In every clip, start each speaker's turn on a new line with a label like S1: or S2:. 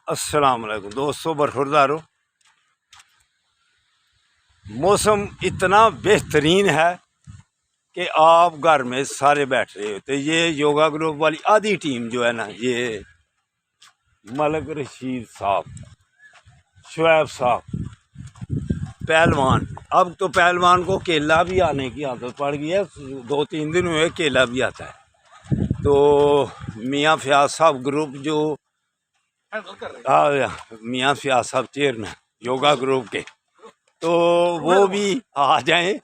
S1: अस्सलाम वालेकुम दोस्तों, बरखुरदारों। मौसम इतना बेहतरीन है कि आप घर में सारे बैठ रहे हो। तो ये योगा ग्रुप वाली आधी टीम जो है ना, ये मलिक रशीद साहब, शुएब साहब, पहलवान। अब तो पहलवान को केला भी आने की आदत पड़ गई है, 2-3 दिन हुए केला भी आता है। तो मियाँ फयाज साहब ग्रुप जो मियाँ फयाज साहब चेयरमैन योगा ग्रुप के, तो वो भी आ जाएं।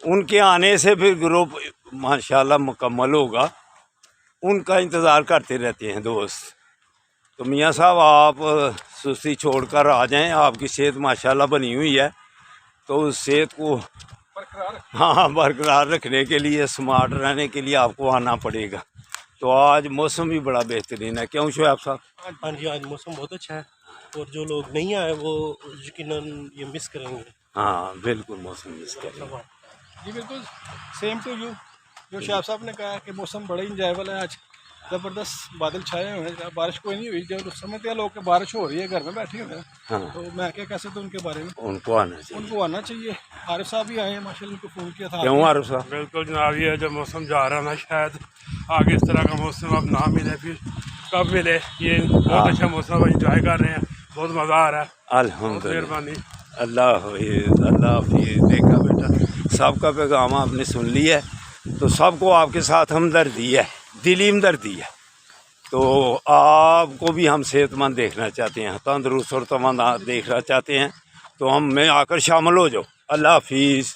S1: उनके आने से फिर ग्रुप माशाल्लाह मुकम्मल होगा, उनका इंतज़ार करते रहते हैं दोस्त। तो मियाँ साहब आप सुस्ती छोड़कर आ जाएं, आपकी सेहत माशाल्लाह बनी हुई है, तो उस सेहत को बरकरार रखने के लिए, स्मार्ट रहने के लिए आपको आना पड़ेगा। तो आज मौसम भी बड़ा बेहतरीन है, क्यों शुएब साहब?
S2: हाँ जी, आज मौसम बहुत अच्छा है और जो लोग नहीं आए वो यकीनन ये मिस करेंगे।
S1: हाँ बिल्कुल, मौसम मिस करेंगे
S3: जी बिल्कुल, सेम टू यू। जो शाह साहब ने कहा कि मौसम बड़ा ही इंजॉयबल है। आज ज़बरदस्त बादल छाए हुए हैं, बारिश कोई नहीं हुई। जब समझते हैं लोग कि बारिश हो रही है, घर में बैठे हुए हैं,
S1: हाँ,
S3: तो मैं क्या कह सकता हूँ उनके बारे में।
S1: उनको आना चाहिए।
S3: उनको आना चाहिए। आरिफ साहब भी आए हैं माशाल्लाह, उनको फ़ोन किया था।
S1: क्यों आरिफ साहब?
S4: बिल्कुल जनाब, ये जो मौसम जा रहा है ना, शायद आगे इस तरह का मौसम अब ना मिले, फिर कब मिले। ये बहुत अच्छा मौसम इंजॉय कर रहे हैं, बहुत मज़ा आ रहा है।
S1: अल्हम्दुलिल्लाह,
S4: मेहरबानी।
S1: अल्लाह हाफिज़, अल्लाह हाफिज़। देखा बेटा, सबका पैगाम आपने सुन लिया है, तो सबको आपके साथ हमदर्दी है, दिली हमदर्दी है। तो आपको भी हम सेहतमंद देखना चाहते हैं, तंदरुस्त और तवाना देखना चाहते हैं, तो हम में आकर शामिल हो जाओ। अल्लाह हाफिज़।